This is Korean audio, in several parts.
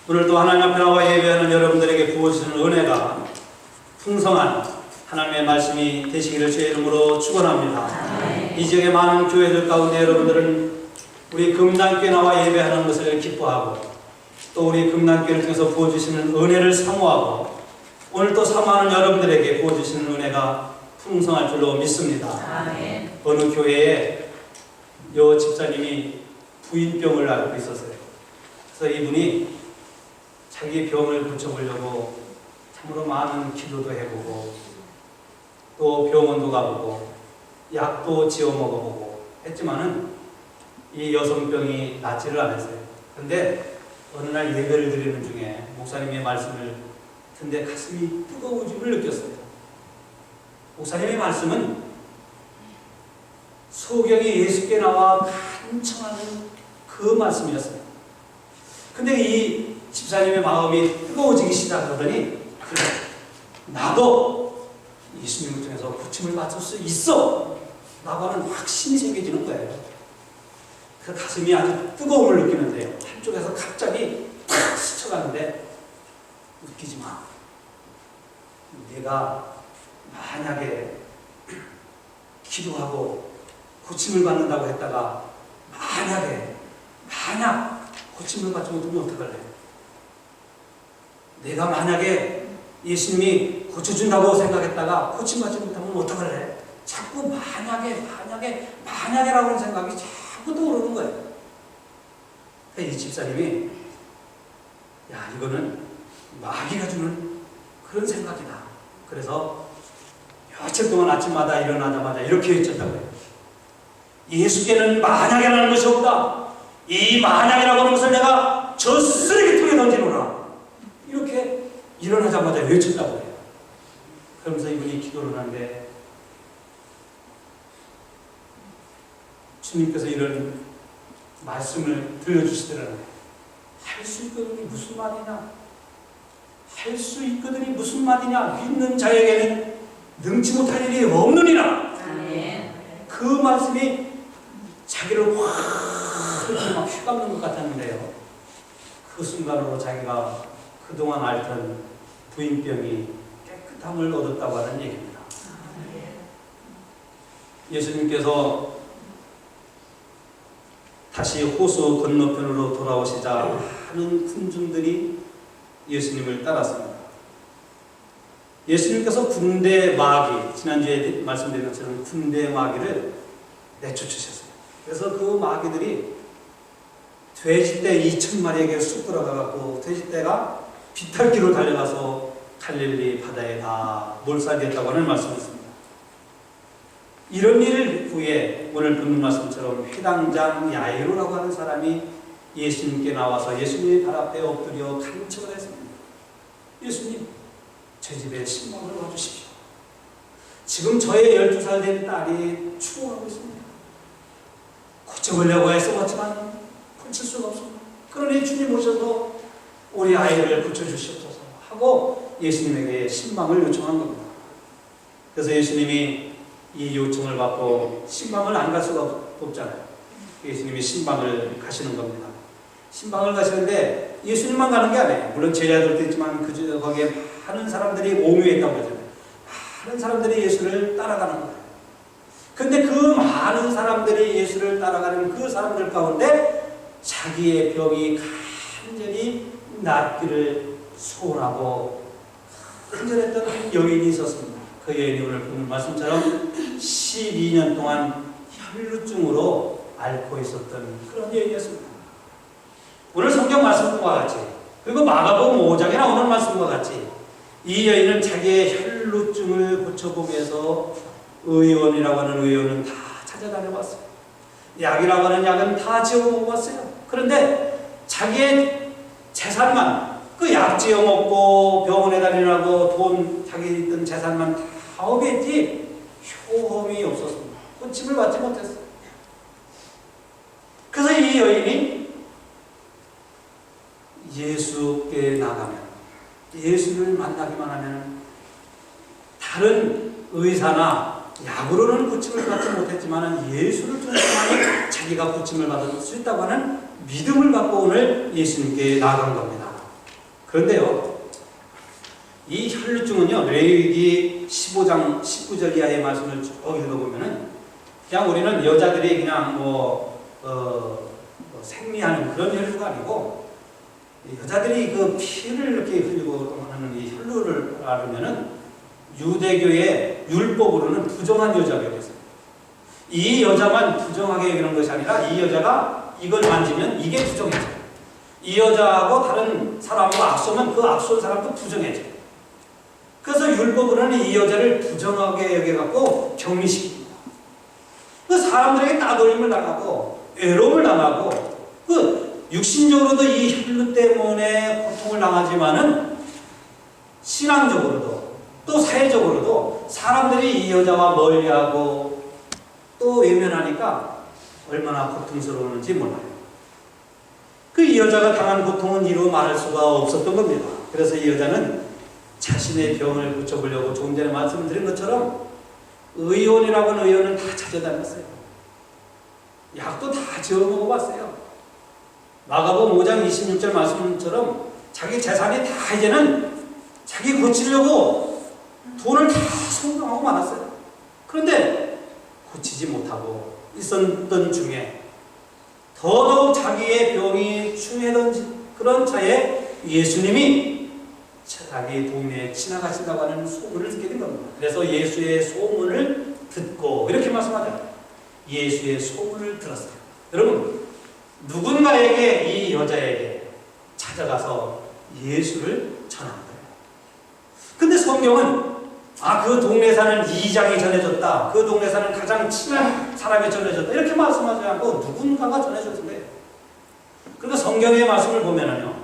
오늘도 하나님 앞에 나와 예배하는 여러분들에게 부어주시는 은혜가 풍성한 하나님의 말씀이 되시기를 주의 이름으로 축원합니다. 이 지역의 많은 교회들 가운데 여러분들은 우리 금단교회 나와 예배하는 것을 기뻐하고 또 우리 금단교회를 통해서 부어주시는 은혜를 사모하고 오늘 또 사모하는 여러분들에게 부어주시는 은혜가 풍성할 줄로 믿습니다. 어느 교회에 여 집사님이 부인병을 앓고 있었어요. 그래서 이분이 자기 병을 고쳐보려고 참으로 많은 기도도 해보고 또 병원도 가보고 약도 지어 먹어보고 했지만은 이 여성병이 낫지를 않았어요. 근데 어느 날 예배를 드리는 중에 목사님의 말씀을 듣는데 가슴이 뜨거워짐을 느꼈어요. 목사님의 말씀은 소경이 예수께 나와 간청하는 그 말씀이었어요. 근데 이 집사님의 마음이 뜨거워지기 시작하더니 그래, 나도 예수님을 통해서 고침을 받을 수 있어 라고 하는 확신이 생겨지는 거예요. 그 가슴이 아주 뜨거움을 느끼는데요. 한쪽에서 갑자기 탁 스쳐가는데 웃기지 마. 내가 만약에 기도하고 고침을 받는다고 했다가 만약 고침을 받지 못하면 어떡할래? 내가 만약에 예수님이 고쳐준다고 생각했다가 고침받지 못하면 어떡할래? 자꾸 만약에라고 하는 생각이 자꾸 떠오르는 거예요. 이 집사님이 야, 이거는 마귀가 주는 그런 생각이다. 그래서 며칠 동안 아침마다 일어나자마자 이렇게 외쳤다고요. 예수께는 만약이라는 것이 없다. 이 만약이라고 하는 것을 내가 저 쓰레기통에 던지노라. 이렇게 일어나자마자 외쳤다고 해요. 그러면서 이분이 기도를 하는데 주님께서 이런 말씀을 들려주시더라고요. 할 수 있거든이 무슨 말이냐? 할 수 있거든이 무슨 말이냐? 믿는 자에게는 능치 못할 일이 없느니라. 그 말씀이 자기를 확 이렇게 막 휘감는 것 같았는데요. 그 순간으로 자기가 그동안 앓던 부인병이 깨끗함을 얻었다고 하는 얘기입니다. 예수님께서 다시 호수 건너편으로 돌아오시자 많은 군중들이 예수님을 따랐습니다. 예수님께서 군대 마귀, 지난주에 말씀드린 것처럼 군대 마귀를 내쫓으셨어요. 그래서 그 마귀들이 돼지떼 2,000마리에게 쑥 들어가고 돼지떼가 비탈길로 달려가서 갈릴리 바다에 다 몰살됐다고 하는 말씀이었습니다. 이런 일 후에 오늘 듣는 말씀처럼 회당장 야이로라고 하는 사람이 예수님께 나와서 예수님의 발 앞에 엎드려 간청을 했습니다. 예수님, 제 집에 신방을 와주십시오. 지금 저의 12살 된 딸이 추모하고 있습니다. 고쳐보려고 애써봤지만 고칠 수가 없습니다. 그러니 주님 오셔서 우리 아이를 고쳐주시옵소서 하고 예수님에게 신방을 요청한 겁니다. 그래서 예수님이 이 요청을 받고 신방을 안 갈 수가 없잖아요. 예수님이 신방을 가시는 겁니다. 신방을 가시는데 예수님만 가는 게 아니에요. 물론 제자들도 있지만 거기에 많은 사람들이 옹유했다고 그러잖아요. 많은 사람들이 예수를 따라가는 거예요. 근데 그 많은 사람들이 예수를 따라가는 그 사람들 가운데 자기의 병이 간절히 낫기를 소원하고 간절했던 여인이 있었습니다. 그 여인이 오늘 보는 말씀처럼 12년 동안 혈루증으로 앓고 있었던 그런 여인이었습니다. 오늘 성경 말씀과 같이 그리고 마가복음 5장에 나오는 말씀과 같이 이 여인은 자기의 혈루증을 고쳐보면서 의원이라고 하는 의원은 다 찾아다녀봤어요. 약이라고 하는 약은 다 지어 먹어봤어요. 그런데 자기의 재산만 그 약 지어 먹고 병원에 다니라고 돈 자기 있던 재산만 다 허비했지 효험이 없었습니다. 고침을 받지 못했어요. 그래서 이 여인이 예수께 나가면 예수를 만나기만 하면 다른 의사나 약으로는 고침을 받지 못했지만 예수를 통해서만 자기가 고침을 받을 수 있다고 하는 믿음을 갖고 오늘 예수님께 나아간 겁니다. 그런데요, 이 혈루증은요, 레위기 15장 19절 이하의 말씀을 쭉 읽어보면은 그냥 우리는 여자들이 그냥 생리하는 그런 혈루가 아니고, 여자들이 그 피를 이렇게 흘리고 하는 이 혈루를 알으면은 유대교의 율법으로는 부정한 여자가 됐어요. 이 여자만 부정하게 여기는 것이 아니라 이 여자가 이걸 만지면 이게 부정해져요. 이 여자하고 다른 사람하고 악수하면 그 악수한 사람도 부정해져요. 그래서 율법으로는 이 여자를 부정하게 여겨갖고 격리시킵니다. 그 사람들에게 따돌림을 당하고 외로움을 당하고 그 육신적으로도 이 혈루 때문에 고통을 당하지만은 신앙적으로도 또 사회적으로도 사람들이 이 여자와 멀리하고 또 외면하니까 얼마나 고통스러웠는지 몰라요. 그 이 여자가 당한 고통은 이루 말할 수가 없었던 겁니다. 그래서 이 여자는 자신의 병을 고쳐보려고 조금 전에 말씀드린 것처럼 의원이라고 하는 의원을 다 찾아다녔어요. 약도 다 지어 먹어봤어요. 마가복음 5장 26절 말씀처럼 자기 재산이 다 이제는 자기 고치려고 돈을 다 송금하고 말았어요. 그런데 고치지 못하고 있었던 중에 더더욱 자기의 병이 중해던 그런 차에 예수님이 자기 동네에 지나가신다고 하는 소문을 듣게 된 겁니다. 그래서 예수의 소문을 듣고 이렇게 말씀하잖아요. 예수의 소문을 들었어요. 여러분, 누군가에게 이 여자에게 찾아가서 예수를 전한 거예요. 근데 성경은 그 동네 사는 이장이 전해줬다, 그 동네 사는 가장 친한 사람이 전해줬다 이렇게 말씀하지 않고 누군가가 전해줬던 거예요. 그러니까 성경의 말씀을 보면은요,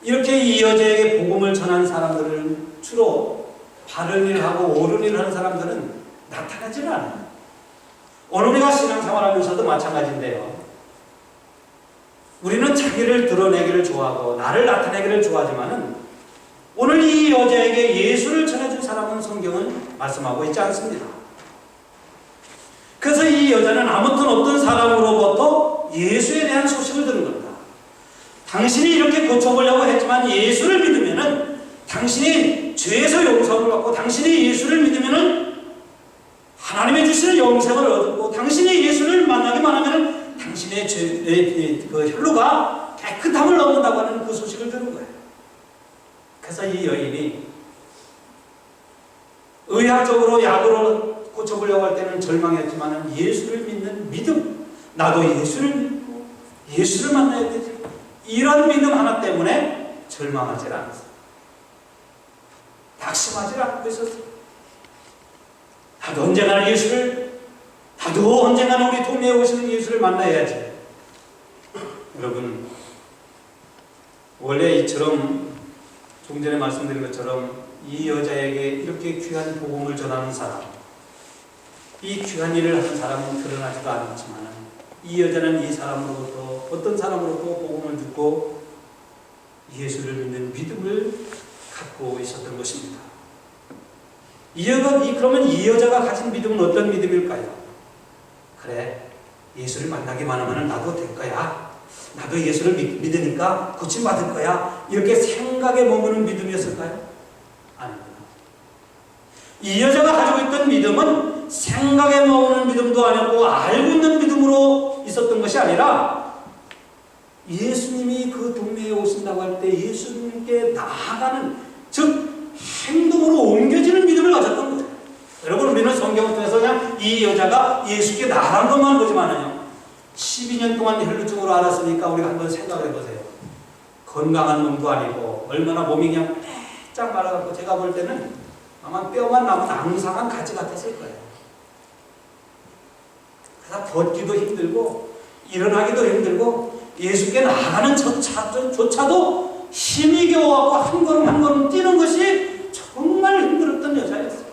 이렇게 이 여자에게 복음을 전한 사람들은 주로 바른 일을 하고 옳은 일을 하는 사람들은 나타나지는 않아요. 오늘 우리가 신앙생활하면서도 마찬가지인데요, 우리는 자기를 드러내기를 좋아하고 나를 나타내기를 좋아하지만은 오늘 이 여자에게 예수를 전해준 사람은 성경은 말씀하고 있지 않습니다. 그래서 이 여자는 아무튼 어떤 사람으로부터 예수에 대한 소식을 들은 겁니다. 당신이 이렇게 고쳐보려고 했지만 예수를 믿으면은 당신이 죄에서 용서를 받고, 당신이 예수를 믿으면은 하나님의 주시는 영생을 얻고, 당신이 예수를 만나기만 하면은 당신의 죄의 그 혈루가 깨끗함을 얻는다고 하는 그 소식을 들은 거예요. 그래서 이 여인이 의학적으로 약으로 고쳐보려고 할 때는 절망했지만 예수를 믿는 믿음, 나도 예수를 믿고 예수를 만나야 되지, 이런 믿음 하나 때문에 절망하지 않았어요. 낙심하지 않고 있었어요. 나도 언젠가는 우리 동네에 오시는 예수를 만나야지. 여러분, 원래 이처럼 조금 전에 말씀드린 것처럼 이 여자에게 이렇게 귀한 복음을 전하는 사람, 이 귀한 일을 하는 사람은 드러나지도 않았지만 이 여자는 이 사람으로부터, 어떤 사람으로부터 복음을 듣고 예수를 믿는 믿음을 갖고 있었던 것입니다. 그러면 이 여자가 가진 믿음은 어떤 믿음일까요? 그래, 예수를 만나기만 하면 나도 될 거야, 나도 예수를 믿으니까 고침받을 거야, 이렇게 생각에 머무는 믿음이었을까요? 아닙니다. 이 여자가 가지고 있던 믿음은 생각에 머무는 믿음도 아니었고 알고 있는 믿음으로 있었던 것이 아니라 예수님이 그 동네에 오신다고 할 때 예수님께 나아가는, 즉 행동으로 옮겨지는 믿음을 가졌던 거죠. 여러분, 우리는 성경을 통해서 그냥 이 여자가 예수께 나아간 것만 보지만은요, 12년 동안 혈루증으로 알았으니까 우리가 한번 생각해 보세요. 건강한 놈도 아니고 얼마나 몸이 그냥 빼짝 말아갖고 제가 볼 때는 아마 뼈만 남은 앙상한 가지 같았을 거예요. 그래서 걷기도 힘들고 일어나기도 힘들고 예수께 나아가는 조차도 힘이 겨워갖고 한 걸음 한 걸음 뛰는 것이 정말 힘들었던 여자였어요.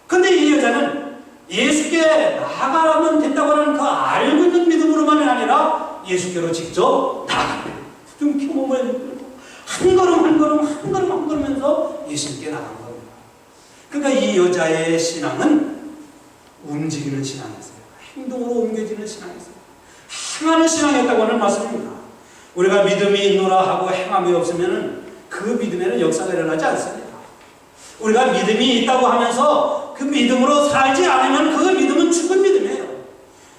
근데 이 여자는 예수께 나아가면 된다고 하는 그 알고 있는 믿음으로만이 아니라 예수께로 직접 나아가는, 등피 몸을 들고 한 걸음 한 걸음 한 걸음 한 걸으면서 예수님께 나간 겁니다. 그러니까 이 여자의 신앙은 움직이는 신앙이었어요. 행동으로 옮겨지는 신앙이었어요. 행하는 신앙이었다고 하는 말씀입니다. 우리가 믿음이 있노라 하고 행함이 없으면 그 믿음에는 역사가 일어나지 않습니다. 우리가 믿음이 있다고 하면서 그 믿음으로 살지 않으면 그 믿음은 죽은 믿음이에요.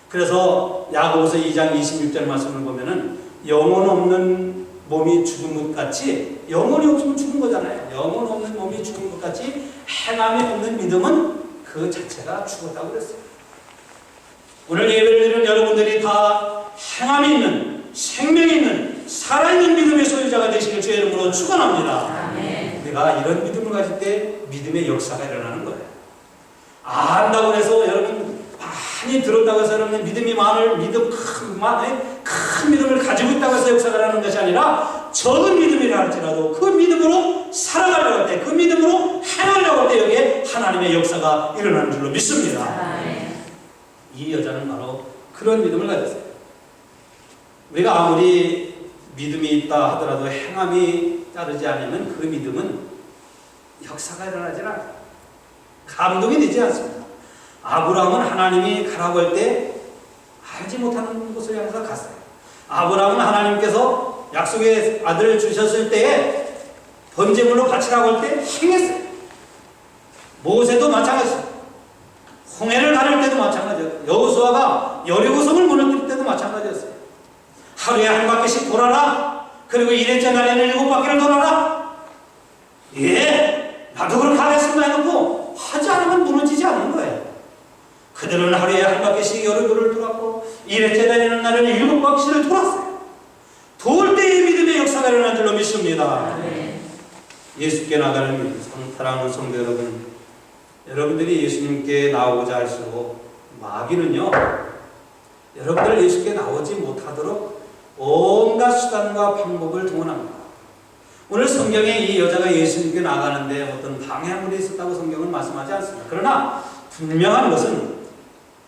그래서 야고보서 2장 26절 말씀을 보면은 영혼 없는 몸이 죽은 것 같이, 영혼이 없으면 죽은 거잖아요. 영혼 없는 몸이 죽은 것 같이 행함이 없는 믿음은 그 자체가 죽었다고 그랬어요. 오늘 예배를 드리는 여러분들이 다 행함이 있는, 생명이 있는, 살아있는 믿음의 소유자가 되시길 주의 이름으로 축원합니다. 우리가 이런 믿음을 가질 때 믿음의 역사가 일어나는 거예요. 안다고 해서 여러분 많이 들었다고 해서 여러분 믿음이 많을 큰 믿음을 가지고 있다고 해서 역사가 일어나는 것이 아니라 적은 믿음이라 할지라도 그 믿음으로 살아가려고 할 때, 그 믿음으로 행하려고 할 때 여기에 하나님의 역사가 일어나는 줄로 믿습니다. 이 여자는 바로 그런 믿음을 가졌어요. 우리가 아무리 믿음이 있다 하더라도 행함이 따르지 않으면 그 믿음은 역사가 일어나지 않아요. 감동이 되지 않습니다. 아브라함은 하나님이 가라고 할 때 알지 못하는 곳을 향해서 갔어요. 아브라함은 하나님께서 약속의 아들을 주셨을 때에 번제물로 바치라고 할 때 행했어요. 모세도 마찬가지였어요. 홍해를 가를 때도 마찬가지였어요. 여호수아가 여리고성을 무너뜨릴 때도 마찬가지였어요. 하루에 한 바퀴씩 돌아라. 그리고 일회째 날에는 7바퀴를 돌아라. 예, 나도 그렇게 하겠습니다 해놓고 하지 않으면 무너지지 않는 거예요. 그들은 하루에 한 바퀴씩 여리고를 돌았고 일회째 날에는 날에는 7바퀴를 돌았어요. 돌 때의 믿음의 역사가 일어난 줄로 믿습니다. 예수께 나가는 사랑하는 성도 여러분, 여러분들이 예수님께 나오고자 할수록 마귀는요, 여러분들 예수께 나오지 못하도록 온갖 수단과 방법을 동원합니다. 오늘 성경에 이 여자가 예수님께 나가는데 어떤 방해물이 있었다고 성경은 말씀하지 않습니다. 그러나 분명한 것은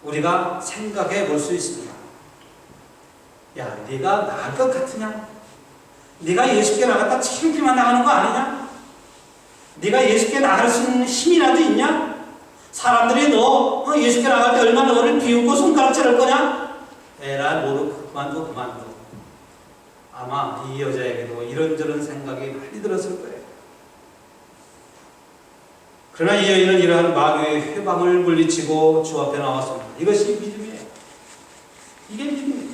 우리가 생각해 볼 수 있습니다. 야, 네가 나갈 것 같으냐? 네가 예수께 나갔다 창피만 나가는 거 아니냐? 네가 예수께 나갈 수 있는 힘이라도 있냐? 사람들이 너 예수께 나갈 때 얼마나 너를 비웃고 손가락질할 거냐? 에라, 모두 그만둬. 아마 이 여자에게도 이런저런 생각이 많이 들었을 거예요. 그러나 이 여인은 이러한 마귀의 회방을 물리치고 주 앞에 나왔습니다. 이것이 믿음이에요. 이게 믿음이에요.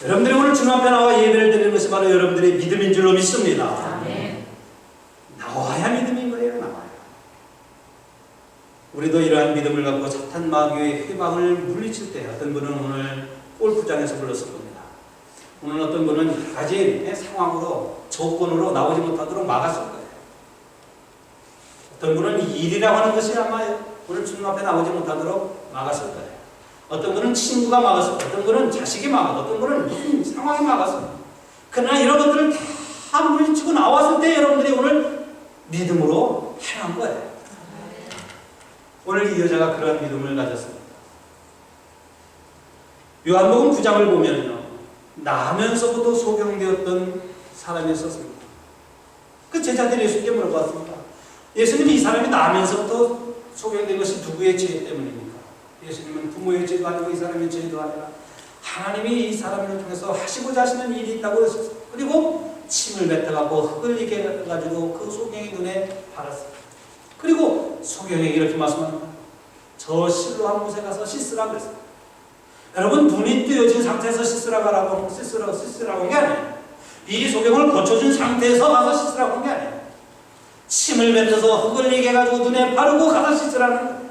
여러분들이 오늘 주 앞에 나와 예배를 드리는 것이 바로 여러분들의 믿음인 줄로 믿습니다. 나와야 믿음인 거예요. 나와야. 우리도 이러한 믿음을 갖고 사탄 마귀의 회방을 물리칠 때, 어떤 분은 오늘 골프장에서 불렀을 겁니다. 오늘 어떤 분은 여러 가지 상황으로, 조건으로 나오지 못하도록 막았을 거예요. 어떤 분은 일이라고 하는 것이 아마 오늘 주님 앞에 나오지 못하도록 막았을 거예요. 어떤 분은 친구가 막았을 거예요. 어떤 분은 자식이 막았고, 어떤 분은 무슨 상황이 막았어요. 그러나 이런 것들을 다 물리치고 나왔을 때 여러분들이 오늘 믿음으로 행한 거예요. 오늘 이 여자가 그런 믿음을 가졌습니다. 요한복음 9장을 보면요, 나면서부터 소경되었던 사람이 있었습니다. 그 제자들이 예수님께 물어봤습니다. 예수님이 이 사람이 나면서부터 소경된 것이 누구의 죄 때문입니까? 예수님은 부모의 죄도 아니고 이 사람의 죄도 아니라 하나님이 이 사람을 통해서 하시고자 하시는 일이 있다고 했었어요. 그리고 침을 뱉어갖고 흙을 이게 해가지고 그 소경의 눈에 바랐어요. 그리고 소경에게 이렇게 말씀합니다. 저 실로 한 곳에 가서 씻으라고 그랬어요. 여러분, 눈이 뜨여진 상태에서 씻으라고 한 게 아니에요. 이 소경을 고쳐준 상태에서 가서 씻으라고 한 게 아니에요. 침을 뱉어서 흙을 이게 해가지고 눈에 바르고 가서 씻으라는 거예요.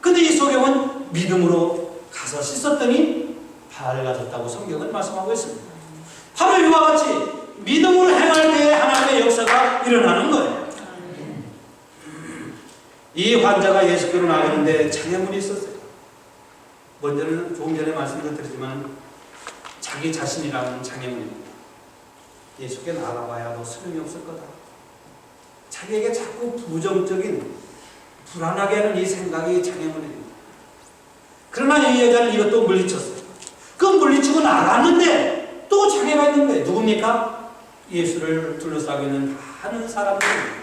근데 이 소경은 믿음으로 가서 씻었더니 밝아졌다고 성경은 말씀하고 있습니다. 바로 이와 같이 믿음으로 행할 때에 하나님의 역사가 일어나는 거예요. 이 환자가 예수께로 나가는데 장애물이 있었어요. 먼저는 조금 전에 말씀도 드리지만 자기 자신이라는 장애물입니다. 예수께 나가봐야 너 소용이 없을 거다. 자기에게 자꾸 부정적인, 불안하게 하는 이 생각이 장애물입니다. 그러나 이 여자는 이것도 물리쳤어요. 그 물리치고 나갔는데 또 장애가 있는 거예요. 누굽니까? 예수를 둘러싸고 있는 많은 사람들입니다.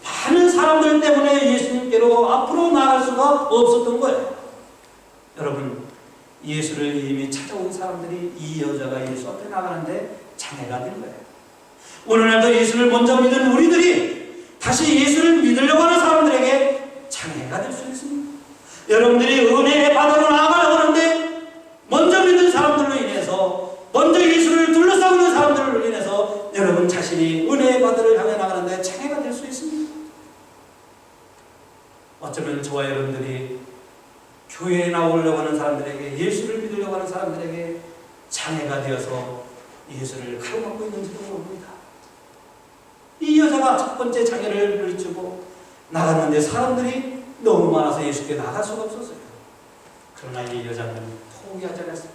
많은 사람들 때문에 예수님께로 앞으로 나갈 수가 없었던 거예요. 여러분, 예수를 이미 찾아온 사람들이 이 여자가 예수 앞에 나가는데 장애가 된 거예요. 오늘날도 예수를 먼저 믿은 우리들이 다시 예수를 믿으려고 하는 사람들에게 장애가 될 수 있습니다. 여러분들이 은혜의 바다로 나아가려고 하는데 먼저 믿은 사람들로 인해서, 먼저 예수를 둘러싸고 있는 사람들로 인해서 여러분 자신이 은혜의 바다를 향해 나가는데 장애가 될 수 있습니다. 어쩌면 저와 여러분들이 교회에 나오려고 하는 사람들에게, 예수를 믿으려고 하는 사람들에게 장애가 되어서 예수를 가로막고 있는지도 모릅니다. 이 여자가 첫 번째 장애를 부딪히고 나갔는데 사람들이 너무 많아서 예수께 나갈 수가 없었어요. 그러나 이 여자는 포기하지 않았어요.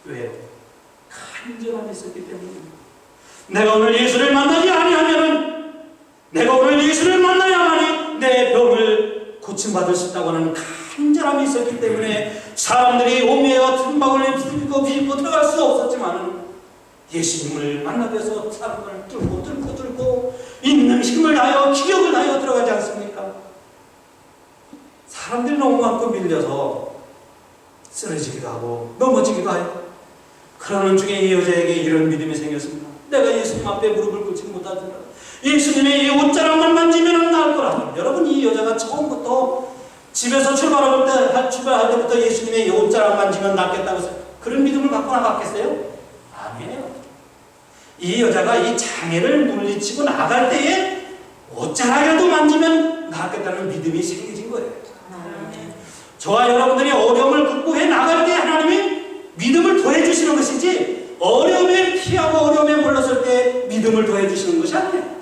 왜? 간절함이 있었기 때문입니다. 내가 오늘 예수를 만나지 아니하면은, 내가 오늘 예수를 만나야만이 내 병을 고침받을 수 있다고 하는 간절함이 있었기 때문에 사람들이 오매와 틈박을 비집고 들어갈 수 없었지만 예수님을 만나기 위해서 사람을 뚫고 있는 힘을 다하여 기력을 다하여 들어가지 않습니까? 사람들이 너무 많고 밀려서 쓰러지기도 하고 넘어지기도 하여, 그러는 중에 이 여자에게 이런 믿음이 생겼습니다. 내가 예수님 앞에 무릎을 꿇지 못하더라, 예수님의 이 옷자락만 만지면 나을 거라. 여러분, 이 여자가 처음부터 집에서 출발할 때부터 예수님의 이 옷자락 만지면 낫겠다고 그런 믿음을 갖고 나갔겠어요? 아니에요. 이 여자가 이 장애를 물리치고 나갈 때에 옷자락이라도 만지면 낫겠다는 믿음이 생겨진 거예요. 저와 여러분들이 어려움을 극복해 나갈 때 하나님이 믿음을 더해주시는 것이지, 어려움에 피하고 어려움에 물렀을 때 믿음을 더해주시는 것이 아니에요.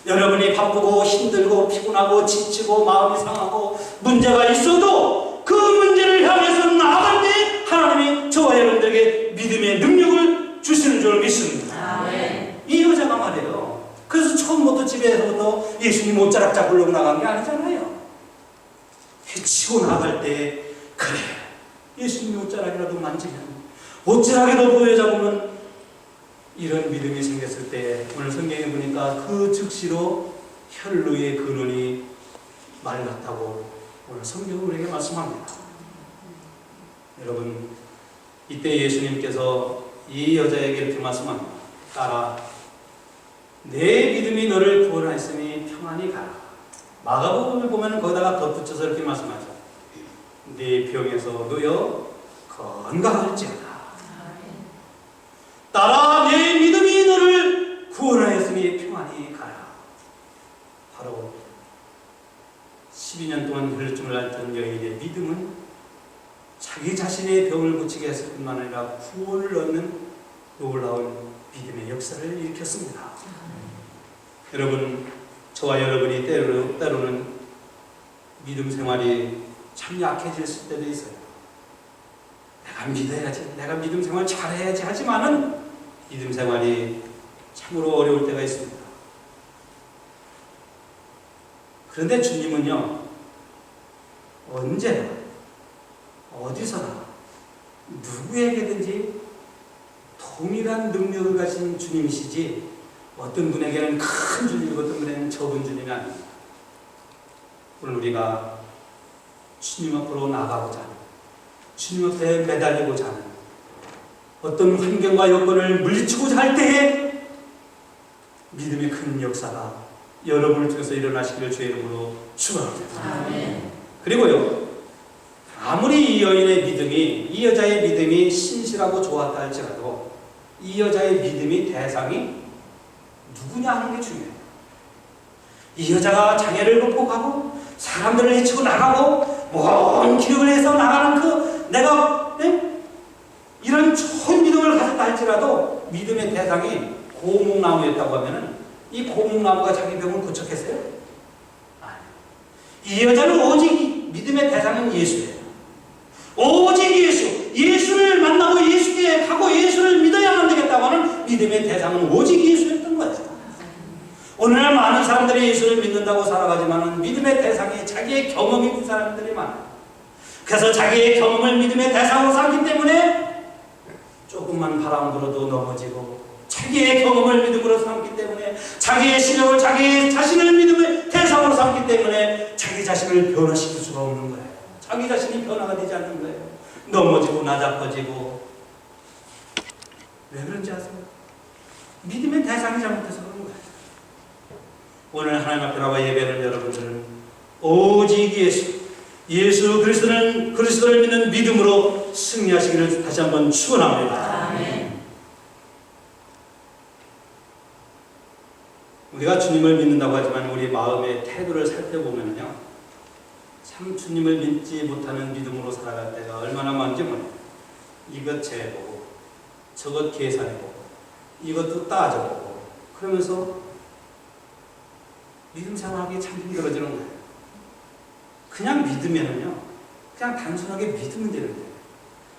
여러분이 바쁘고 힘들고 피곤하고 지치고 마음이 상하고 문제가 있어도 그 문제를 향해서 나아갈 때 하나님이 저와 여러분들에게 믿음의 능력을 주시는 줄 믿습니다. 이 여자가 말이에요. 그래서 처음부터 집에서부터 예수님 옷자락 잡으려고 나간 게 아니잖아요. 해치고 나갈 때, 그래, 예수님 옷자락이라도 만지면, 옷자락이라도 보여잡으면, 이런 믿음이 생겼을 때 오늘 성경에 보니까 그 즉시로 혈루의 근원이 말랐다고 오늘 성경은 우리에게 말씀합니다. 여러분, 이때 예수님께서 이 여자에게 이렇게 말씀합니다. 딸아, 내 믿음이 너를 구원하였으니 평안히 가라. 마가복음을 보면 거기다가 덧붙여서 이렇게 말씀하죠. 네 병에서 놓여 건강할지어다. 딸아, 내 믿음이 너를 구원하였으니 평안히 가라. 바로 12년 동안 혈루증을 앓던 여인의 믿음은 자기 자신의 병을 고치게 했을 뿐만 아니라 구원을 얻는 놀라운 믿음의 역사를 일으켰습니다. 여러분, 저와 여러분이 때로는 믿음 생활이 참 약해질 때도 있어요. 내가 믿어야지, 내가 믿음 생활 잘해야지 하지만은 믿음 생활이 참으로 어려울 때가 있습니다. 그런데 주님은요, 언제나 어디서나 누구에게든지 동일한 능력을 가진 주님이시지, 어떤 분에게는 큰 주님이고 어떤 분에게는 적은 주님이 아닙니다. 오늘 우리가 주님 앞으로 나가고자 하는, 주님 앞에 매달리고자 하는, 어떤 환경과 여건을 물리치고자 할 때에 믿음의 큰 역사가 여러분을 통해서 일어나시기를 주의 이름으로 축원합니다. 그리고요, 아무리 이 여인의 믿음이, 이 여자의 믿음이 신실하고 좋았다 할지라도 이 여자의 믿음이 대상이 누구냐 하는 게 중요해요. 이 여자가 장애를 극복하고 사람들을 해치고 나가고 먼 기력을 해서 나가는 그 내가 이런 좋은 믿음을 가졌다 할지라도 믿음의 대상이 고목나무였다고 하면은 이 고목나무가 자기 병을 고쳤겠어요? 아니요. 이 여자는 오직 믿음의 대상은 예수예요. 오직 예수를 만나고 예수께 가고 예수를 믿어야만 되겠다고 하는 믿음의 대상은 오직 예수였던 거예요. 오늘날 많은 사람들이 예수를 믿는다고 살아가지만 믿음의 대상이 자기의 경험이 있는 사람들이 많아요. 그래서 자기의 경험을 믿음의 대상으로 삼기 때문에 조금만 바람 불어도 넘어지고, 자기의 경험을 믿음으로 삼기 때문에, 자기의 실력을 자기 자신을 믿음의 대상으로 삼기 때문에 자기 자신을 변화시킬 수가 없는 거예요. 자기 자신이 변화가 되지 않는 거예요. 넘어지고 나자빠지고. 왜 그런지 아세요? 믿음의 대상이 잘못해서 그런 거예요. 오늘 하나님 앞에 나와 예배하는 여러분들은 오직 예수 그리스도를 믿는 믿음으로 승리하시기를 다시 한번 축원합니다. 아멘. 우리가 주님을 믿는다고 하지만 우리 마음의 태도를 살펴보면요, 참 주님을 믿지 못하는 믿음으로 살아갈 때가 얼마나 많은지 몰라요. 이것 재보고 저것 계산해보고 이것도 따져보고 그러면서 믿음 생활하기 참 힘들어지는 거예요. 그냥 믿으면요, 그냥 단순하게 믿으면 되는데,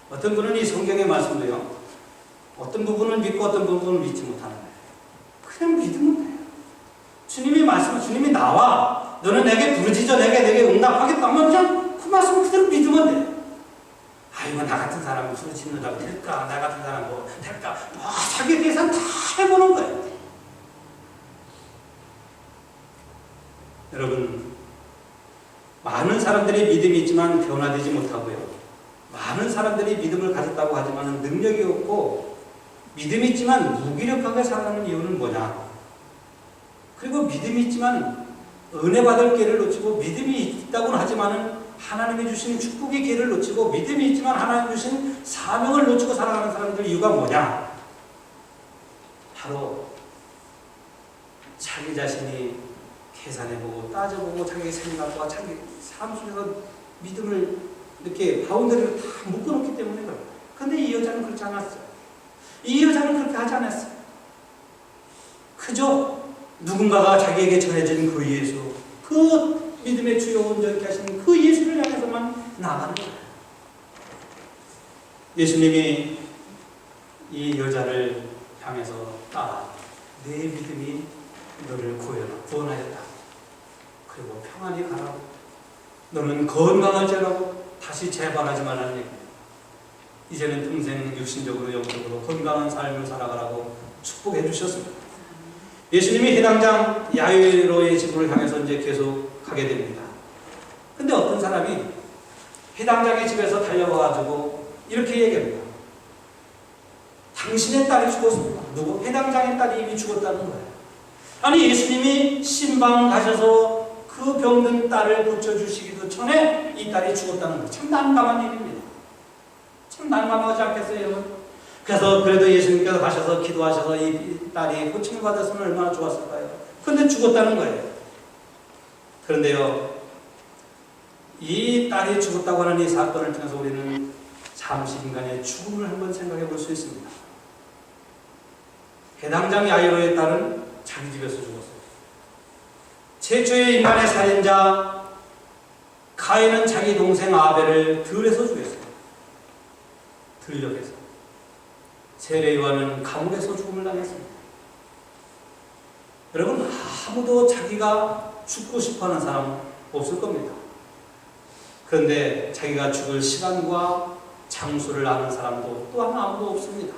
어떤 분은 이 성경의 말씀도요, 어떤 부분을 믿고 어떤 부분을 믿지 못하는 거예요. 그냥 믿으면 돼요. 주님이 말씀, 주님이 나와 너는 내게 부르짖어 내게 응답하겠다 하면 그냥 그 말씀 그대로 믿으면 돼요. 아이고, 나 같은 사람 부르짖는다고 될까? 나 같은 사람 뭐 될까? 자기 계산 다 해보는 거예요. 여러분, 많은 사람들이 믿음이 있지만 변화되지 못하고요, 많은 사람들이 믿음을 가졌다고 하지만 능력이 없고 믿음이 있지만 무기력하게 살아가는 이유는 뭐냐? 그리고 믿음이 있지만 은혜 받을 기회를 놓치고, 믿음이 있다고는 하지만 하나님이 주신 축복의 기회를 놓치고, 믿음이 있지만 하나님이 주신 사명을 놓치고 살아가는 사람들 이유가 뭐냐? 바로 자기 자신이 계산해보고 따져보고 자기 생각과 자기 삶 속에서 믿음을 이렇게 바운더리를 다 묶어놓기 때문에 그래요. 근데 이 여자는 그렇지 않았어요. 이 여자는 그렇게 하지 않았어요. 그저 누군가가 자기에게 전해진 그 예수, 그 믿음의 주요 온전케 하신 그 예수를 향해서만 나가는 거예요. 예수님이 이 여자를 향해서 내 믿음이 너를 구원하였다. 그리고 평안히 가라고, 너는 건강할지라고, 다시 재발하지 말라는 얘기예요. 이제는 평생 육신적으로 영적으로 건강한 삶을 살아가라고 축복해 주셨습니다. 예수님이 해당장 야이로의 집을 향해서 이제 계속 가게 됩니다. 근데 어떤 사람이 해당장의 집에서 달려와가지고 이렇게 얘기합니다. 당신의 딸이 죽었습니다. 누구? 해당장의 딸이 이미 죽었다는 거예요. 아니, 예수님이 신방 가셔서 그 병든 딸을 고쳐주시기도 전에 이 딸이 죽었다는 거예요. 참 난감한 일입니다. 참 난감하지 않겠어요, 여러분? 그래서 그래도 예수님께서 가셔서 기도하셔서 이 딸이 고침을 받았으면 얼마나 좋았을까요? 그런데 죽었다는 거예요. 그런데요, 이 딸이 죽었다고 하는 이 사건을 통해서 우리는 잠시 인간의 죽음을 한번 생각해 볼 수 있습니다. 해당장 야이로의 딸은 자기 집에서 죽었어요. 최초의 인간의 살인자 가인은 자기 동생 아벨을 들에서 죽였어요. 들녘에서. 세례요한은 감옥에서 죽음을 당했습니다. 여러분, 아무도 자기가 죽고 싶어하는 사람 없을 겁니다. 그런데 자기가 죽을 시간과 장소를 아는 사람도 또한 아무도 없습니다.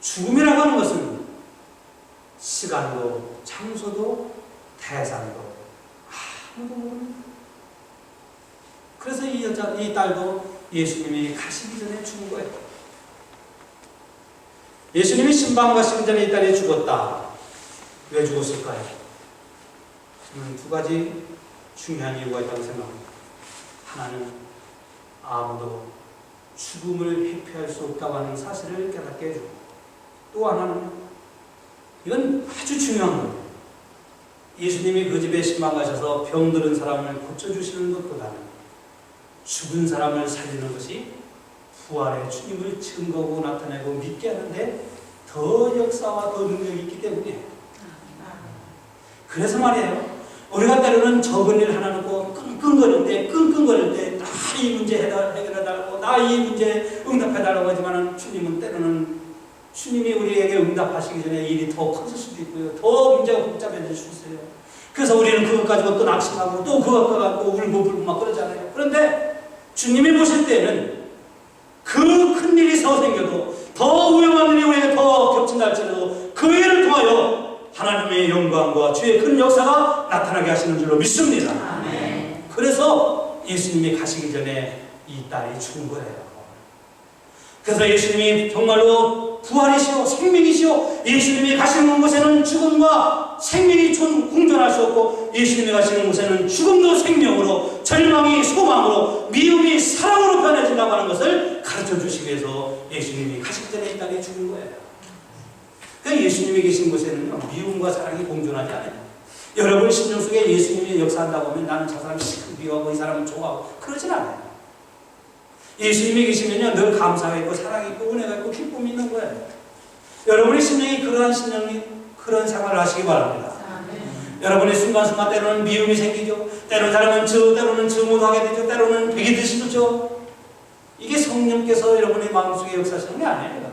죽음이라고 하는 것은 시간도 장소도 대상도 아무도 모릅니다. 그래서 이 딸도 예수님이 가시기 전에 죽은 거예요. 예수님이 신방 가시기 전에 이 딸이 죽었다. 왜 죽었을까요? 저는 두 가지 중요한 이유가 있다고 생각합니다. 하나는 아무도 죽음을 회피할 수 없다고 하는 사실을 깨닫게 해주고, 또 하나는 이건 아주 중요한 거예요. 예수님이 그 집에 신방 가셔서 병들은 사람을 고쳐주시는 것보다는 죽은 사람을 살리는 것이 부활의 주님을 증거하고 나타내고 믿게 하는데 더 역사와 더 능력이 있기 때문이에요. 그래서 말이에요, 우리가 때로는 적은 일 하나 놓고 끙끙거릴 때 나 이 문제 해결해달라고, 나 이 문제 응답해달라고 하지만 주님은 때로는 주님이 우리에게 응답하시기 전에 일이 더 커질 수도 있고요, 더 문제가 복잡해질 수 있어요. 그래서 우리는 그것 가지고 또 낙심하고 또 그것 가지고 울고불고 막 그러잖아요. 그런데 주님이 보실 때는 그 큰 일이 더 생겨도, 더 위험한 일이 우리에게 더 겹친다 할지라도 그 일을 통하여 하나님의 영광과 주의 큰 역사가 나타나게 하시는 줄로 믿습니다. 아멘. 그래서 예수님이 가시기 전에 이 딸이 죽은 거예요. 그래서 예수님이 정말로 부활이시오 생명이시오. 예수님이 가시는 곳에는 죽음과 생명이 공존할 수 없고, 예수님이 가시는 곳에는 죽음도 생명으로, 절망이 소망으로, 미움이 사랑으로 변해진다고 하는 것을 가르쳐 주시기 위해서 예수님이 가시기 전에 이 땅에 죽은 거예요. 그러니까 예수님이 계신 곳에는 미움과 사랑이 공존하지 않아요. 여러분 심령 속에 예수님이 역사한다고 하면 나는 저 사람 미워하고 이 사람은 좋아하고 그러진 않아요. 예수님이 계시면요 늘 감사가 있고 사랑이 있고 은혜가 있고 기쁨이 있는 거예요. 여러분의 심령이 그러한 심령이 그런 생활을 하시기 바랍니다. 여러분의 순간순간 때로는 미움이 생기죠. 때로는 때로는 증오도 하게 되죠. 때로는 베기 드시죠. 이게 성령께서 여러분의 마음속에 역사하시는 게 아니에요.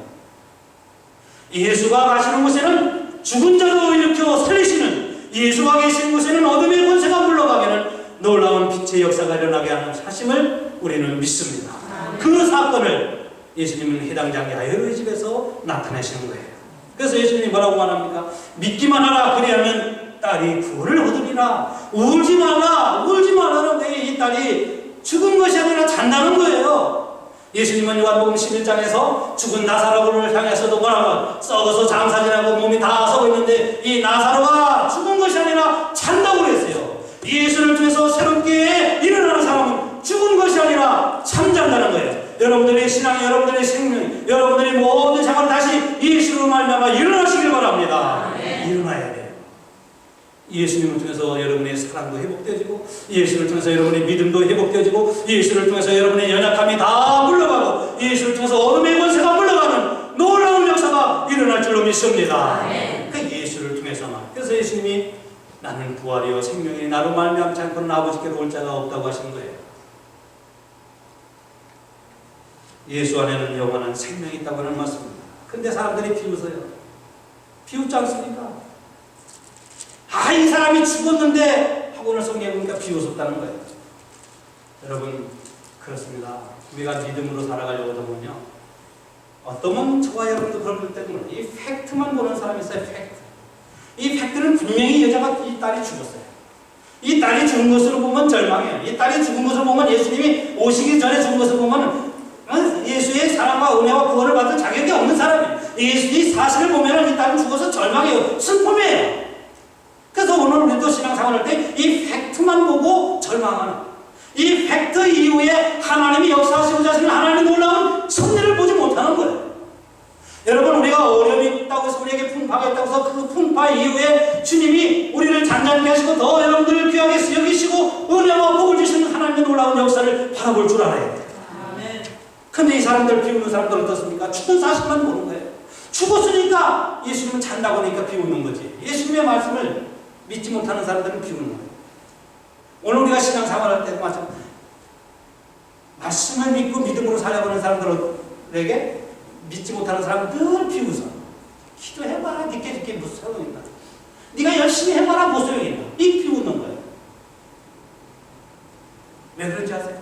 예수가 가시는 곳에는 죽은 자도 일으켜 살리시는, 예수가 계신 곳에는 어둠의 권세가 물러가게는 놀라운 빛의 역사가 일어나게 하는 사심을 우리는 믿습니다. 그 사건을 예수님은 해당 장기 야이로의 집에서 나타내시는 거예요. 그래서 예수님이 뭐라고 말합니까? 믿기만 하라 그리하면 딸이 구원을 얻으리라. 울지 말라는 왜 이 딸이 죽은 것이 아니라 잔다는 거예요. 예수님은 요한복음 11장에서 죽은 나사로를 향해서도 뭐라고 썩어서 장사지나고 몸이 다 썩어 있는데 이 나사로가 죽은 것이 아니라 잔다고 그랬어요. 예수를 통해서 새롭게 일어나는 사람은 죽은 것이 아니라 잠잔다는 거예요. 여러분들의 신앙이, 여러분들의 생명, 여러분들의 모든 생활을 다시 예수로 말미암아 일어나시길 바랍니다. 일어나야 돼요. 예수님을 통해서 여러분의 사랑도 회복되어지고, 예수를 통해서 여러분의 믿음도 회복되어지고, 예수를 통해서 여러분의 연약함이 다 물러가고, 예수를 통해서 어둠의 권세가 물러가는 놀라운 역사가 일어날 줄로 믿습니다. 그 예수를 통해서만. 그래서 예수님이 나는 부활이요 생명이니 나로 말미암지 않고는 아버지께로 올 자가 없다고 하신 거예요. 예수 안에는 영원한 생명이 있다고 하는 말씀입니다. 근데 사람들이 비웃어요. 비웃지 않습니까? 이 사람이 죽었는데 하고 오늘 성경에 보니까 비웃었다는 거예요. 여러분 그렇습니다. 우리가 믿음으로 살아가려고 하면요 어떠면 저와 여러분도 그럴 때도 몰라요. 이 팩트만 보는 사람이 있어요. 팩트. 이 팩트는 분명히 여자가 이 딸이 죽었어요. 이 딸이 죽은 것으로 보면 절망이에요. 이 딸이 죽은 것을 보면 예수님이 오시기 전에 죽은 것을 보면 예수의 사랑과 은혜와 구원을 받을 자격이 없는 사람이에요. 이 사실을 보면 이 딸은 죽어서 절망이에요. 슬픔이에요. 그래서 오늘 우리도 신앙생활 할 때 이 팩트만 보고 절망하는, 이 팩트 이후에 하나님이 역사하시고자 하시는 하나님의 놀라운 섭리를 보지 못하는 거예요. 여러분 우리가 어려움이 있다고 해서 우리에게 풍파가 있다고 해서 그 풍파 이후에 주님이 우리를 잔잔케 하시고 더 여러분들을 귀하게 여기시고 은혜와 복을 주시는 하나님의 놀라운 역사를 바라볼 줄 알아야 돼요. 근데 이 사람들 비웃는 사람들 어떻습니까? 죽은 사실만 보는 거예요. 죽었으니까 예수님은 잔다고 하니까 비웃는 거지. 예수님의 말씀을 믿지 못하는 사람들은 비웃는 거예요. 오늘 우리가 신앙생활할 때도 마찬가지로 말씀을 믿고 믿음으로 살아가는 사람들에게 믿지 못하는 사람은 늘 비웃어. 기도해봐라. 니께 무슨 소용이 있나. 네가 열심히 해봐라. 무슨 소용이 있나. 이 비웃는 거예요. 왜 그런지 아세요?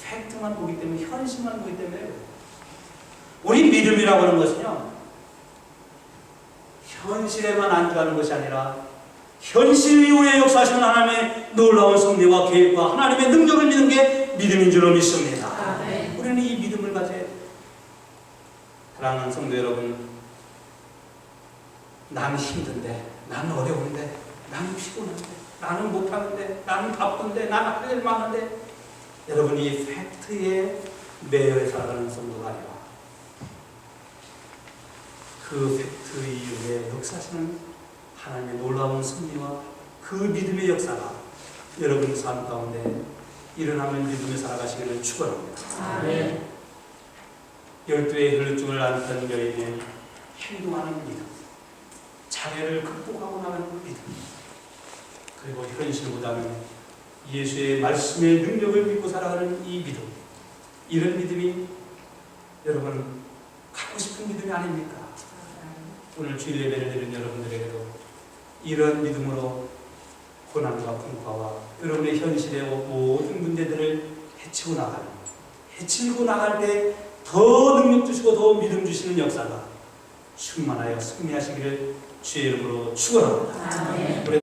팩트만 보기 때문에, 현실만 보기 때문에. 우리 믿음이라고 하는 것은요 현실에만 안주하는 것이 아니라 현실 이후에 역사하시는 하나님의 놀라운 섭리와 계획과 하나님의 능력을 믿는 게 믿음인 줄로 믿습니다. 우리는 이 믿음을 가져야 돼요. 사랑하는 성도 여러분, 나는 힘든데, 나는 어려운데, 나는 피곤한데, 나는 못하는데, 나는 바쁜데, 나는 할 일 많은데, 여러분이 이 팩트에 매여 살아가는 성도가 아니라 그 팩트 이후에 역사하시는 하나님의 놀라운 섭리와 그 믿음의 역사가 여러분 삶 가운데 일어나면 믿음에 살아가시기를 축원합니다. 아멘. 12의 혈루증을 앓던 여인의 행동하는 믿음, 장애를 극복하고 나가는 믿음, 그리고 현실보다는 예수의 말씀의 능력을 믿고 살아가는 이 믿음, 이런 믿음이 여러분 갖고 싶은 믿음이 아닙니까? 오늘 주일 예배를 드린 여러분들에게도 이런 믿음으로 고난과 풍파와 여러분의 현실의 모든 문제들을 헤치고 나갈 때 더 능력 주시고 더 믿음 주시는 역사가 충만하여 승리하시기를 주의 이름으로 축원합니다.